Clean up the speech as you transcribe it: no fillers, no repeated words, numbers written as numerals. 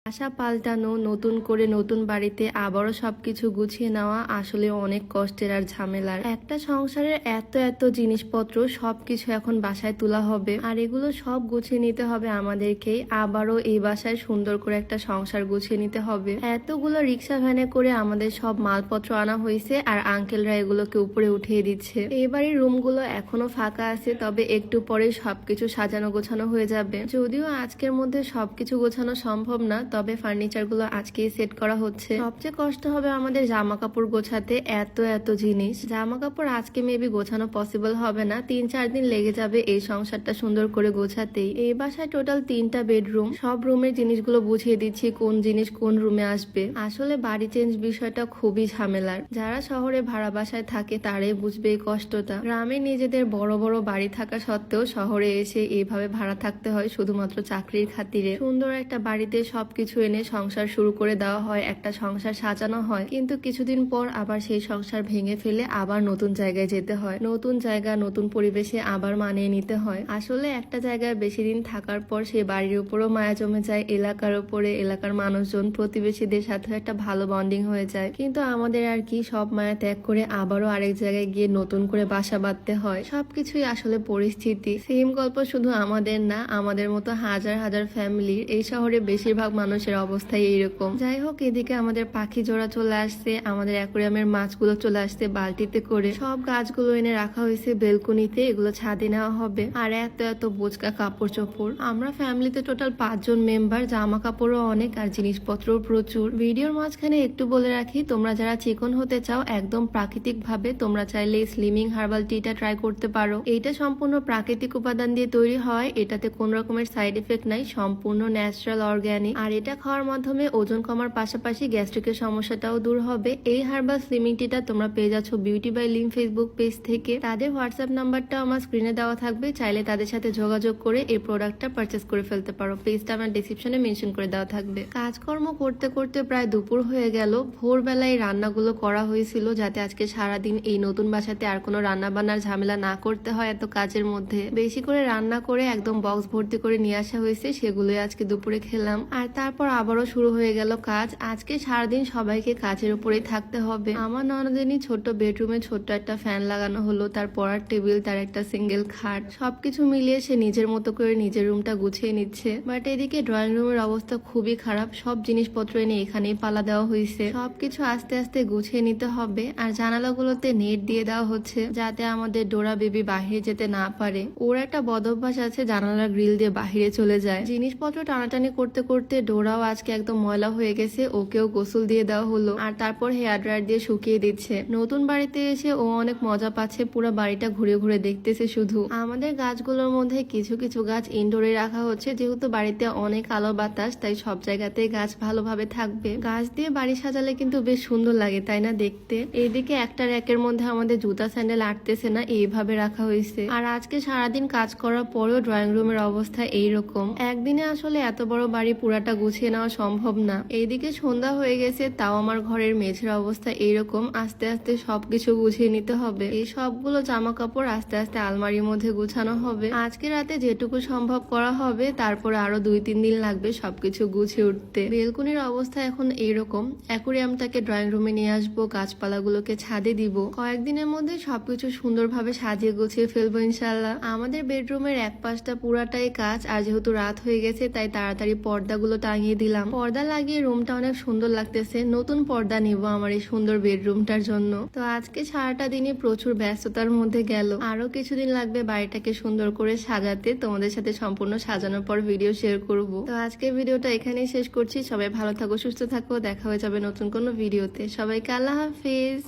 বাসা পাল্টানো, নতুন করে নতুন বাড়িতে আবারও সবকিছু গুছিয়ে নেওয়া আসলে অনেক কষ্টের আর ঝামেলার। একটা সংসারের এত এত জিনিসপত্র সবকিছু এখন বাসায় তোলা হবে, আর এগুলো সব গুছিয়ে নিতে হবে আমাদেরকেই। আবারও এই বাসায় সুন্দর করে একটা সংসার গুছিয়ে নিতে হবে। এতগুলো রিক্সা ভ্যানে করে আমাদের সব মালপত্র আনা হয়েছে, আর আঙ্কেলরা এগুলোকে উপরে উঠিয়ে দিচ্ছে। এই বাড়ির রুমগুলো এখনো ফাঁকা আছে, তবে একটু পরে সবকিছু সাজানো গোছানো হয়ে যাবে। যদিও আজকের মধ্যে সবকিছু গোছানো সম্ভব না, তবে ফার্নিচার গুলো আজকেই সেট করা হচ্ছে। সবচেয়ে কষ্ট হবে আমাদের জামা কাপড় গোছাতে, এত এত জিনিস। জামা কাপড় আজকে মেবি গোছানো পসিবল হবে না, 3-4 দিন লেগে যাবে এই সংসারটা সুন্দর করে গোছাতেই। এই বাসায় টোটাল 3টা বেডরুম, সব রুমের জিনিসগুলো বুঝিয়ে দিচ্ছি কোন জিনিস কোন রুমে আসবে। আসলে বাড়ি চেঞ্জ বিষয়টা খুবই ঝামেলার। যারা শহরে ভাড়া বাসায় থাকে তারাই বুঝবে এই কষ্টটা। গ্রামে নিজেদের বড় বড় বাড়ি থাকা সত্ত্বেও শহরে এসে এইভাবে ভাড়া থাকতে হয় শুধুমাত্র চাকরির খাতিরে। সুন্দর একটা বাড়িতে সবকিছু এনে সংসার শুরু করে দেওয়া হয়, একটা সংসার সাজানো হয়, কিন্তু কিছুদিন পর আবার সেই সংসার ভেঙে ফেলে আবার নতুন জায়গায় যেতে হয়। নতুন জায়গা, নতুন পরিবেশে আবার মানিয়ে নিতে হয়। আসলে একটা জায়গায় বেশি দিন থাকার পর সেই বাড়ির উপরও মায়া জমে যায়, এলাকার উপরে, এলাকার মানুষজন, প্রতিবেশীদের সাথে একটা ভালো বন্ডিং হয়ে যায়। কিন্তু আমাদের আর কি, সব মায়া ত্যাগ করে আবারও আরেক জায়গায় গিয়ে নতুন করে বাসা বাঁধতে হয়। সবকিছুই আসলে পরিস্থিতি। সেম গল্প শুধু আমাদের না, আমাদের মতো হাজার হাজার ফ্যামিলির। এই শহরে বেশিরভাগ মানুষের অবস্থাই এইরকম। যাই হোক, এদিকে আমাদের পাখি জোড়া চলে আসছে, আমাদের অ্যাকোরিয়ামের মাছগুলো চলে আসছে বালতিতে করে। সব গাছগুলো এনে রাখা হয়েছে বেলকনিতে, এগুলো ছাদে নেওয়া হবে। আর এত এত বোচকা কাপড় চোপড়। আমরা ফ্যামিলিতে টোটাল 5 জন মেম্বার, জামা কাপড়ও অনেক আর জিনিসপত্রও প্রচুর। ভিডিওর মাঝখানে একটু বলে রাখি, তোমরা যারা চিকন হতে চাও একদম প্রাকৃতিক ভাবে, তোমরা চাইলে স্লিমিং হার্বাল টিটা ট্রাই করতে পারো। এইটা সম্পূর্ণ প্রাকৃতিক উপাদান দিয়ে তৈরি হয়, এটাতে কোন রকমের সাইড এফেক্ট নাই, সম্পূর্ণ ন্যাচারাল অর্গ্যানিক। আর এটা খাওয়ার মাধ্যমে ওজন কমার পাশাপাশি গ্যাস্ট্রিকের সমস্যাটাও দূর হবে। এই হার্বাল স্লিমিং টিটা তোমরা পেয়ে যাচ্ছ বিউটি বাই লিম ফেসবুক পেজ থেকে। তাদের হোয়াটসঅ্যাপ নাম্বারটা আমার স্ক্রিনে দেওয়া থাকবে, চাইলে তাদের সাথে যোগাযোগ করে এই প্রোডাক্টটা পারচেস করে ফেলতে পারো। পেজটা আমার ডিসক্রিপশনে মেনশন করে দেওয়া থাকবে। কাজকর্ম করতে করতে প্রায় দুপুর হয়ে গেল। ভোরবেলায় রান্নাগুলো করা হয়েছিল যাতে আজকে সারাদিন এই নতুন বাসাতে আর কোনো রান্না বান্নার ঝামেলা না করতে হয় এত কাজের মধ্যে। বেশি করে রান্না করে একদম বক্স ভর্তি করে নিয়ে আসা হয়েছে, সেগুলোই আজকে দুপুরে খেলাম। আর তারপর আবারও শুরু হয়ে গেল কাজ। আজকে সারাদিন সবাইকে কাজের উপরেই থাকতে হবে। আমার ননদিনী ছোট্ট বেডরুমে ছোট্ট একটা ফ্যান লাগানো হলো, তার পড়ার টেবিল, তার একটা সিঙ্গেল খাট, সবকিছু মিলিয়ে সে নিজের মতো করে নিজের রুমটা গুছিয়ে নিচ্ছে। বাট এদিকে ড্রয়িং রুমের অবস্থা খুবই খারাপ, সব জিনিসপত্র এনে এখানেই পালা দেওয়া হয়েছে। সবকিছু আস্তে আস্তে গুছিয়ে নিতে হবে। আর জানালাগুলোতে নেট দিয়ে দেওয়া হচ্ছে যাতে আমাদের ডোরা বেবি বাহিরে যেতে না পারে। ওর একটা বদ অভ্যাস আছে, জানালার গ্রিল দিয়ে বাহিরে চলে যায়। জিনিসপত্র টানাটানি করতে করতে ডোরাও আজকে একদম ময়লা হয়ে গেছে, ওকেও গোসল দিয়ে দেওয়া হলো, আর তারপর হেয়ার ড্রায়ার দিয়ে শুকিয়ে দিচ্ছে। নতুন বাড়িতে এসে ও অনেক মজা পাচ্ছে, পুরো বাড়িটা ঘুরে ঘুরে দেখতেছে শুধু। আমাদের গাছগুলোর মধ্যে কিছু কিছু গাছ ইনডোরে রাখা হচ্ছে, যেহেতু বাড়িতে অনেক আলো বাতাস, তাই সব জায়গাতেই গাছ ভালোভাবে থাকবে। গাছ দিয়ে বাড়ি সাজালে কিন্তু বেশ সুন্দর লাগে, তাই না দেখতে? এইদিকে একটা র্যাকের মধ্যে আমাদের জুতা স্যান্ডেল আটতেছে না, এইভাবে রাখা হয়েছে। আর আজকে সারাদিন কাজ করার পরেও ড্রয়িং রুমের অবস্থা এইরকম। একদিনে আসলে এত বড় বাড়ি পুরাটা গুছিয়ে নেওয়া সম্ভব না। এইদিকে সন্ধ্যা হয়ে গেছে, তাও আমার ঘরের মেঝের অবস্থা এইরকম। আস্তে আস্তে সবকিছু গুছিয়ে নিতে হবে। এই সবগুলো জামা কাপড় আস্তে আস্তে আলমারির মধ্যে গুছানো হবে। আজকে রাতে যেটুকু সম্ভব করা হবে, তারপরে আরো 2-3 দিন লাগবে সবকিছু গুছিয়ে উঠতে। বেলকুনির অবস্থা এখন এইরকম। অ্যাকোরিয়ামটাকে ড্রয়িং রুমে নিয়ে আসবো, গাছপালাগুলোকে ছাদে দিব। কয়েকদিনের মধ্যে সবকিছু সুন্দরভাবে সাজিয়ে গুছিয়ে ফেলবো ইনশাল্লাহ। আমাদের বেডরুমের এক পাশটা পুরাটাই কাজ, আর যেহেতু রাত হয়ে গেছে তাই তাড়াতাড়ি পর্দাগুলো টাঙিয়ে দিলাম। পর্দা লাগিয়ে রুমটা অনেক সুন্দর লাগতেছে। নতুন পর্দা নিব আমার এই সুন্দর বেডরুমটার জন্য। তো আজকে সারাটা দিনই প্রচুর ব্যস্ততার মধ্যে গেল। আরো কিছুদিন লাগবে বাড়িটাকে সুন্দর করে সাজাতে। তোমাদের সাথে সম্পূর্ণ সাজানোর পর ভিডিও শেয়ার করব। তো আজকে ভিডিওটা এখানেই শেষ করছি। সবাই ভালো থাকো, সুস্থ থাকো, দেখা হয়ে যাবে নতুন কোনো ভিডিওতে। সবাইকে আল্লাহ হাফিজ।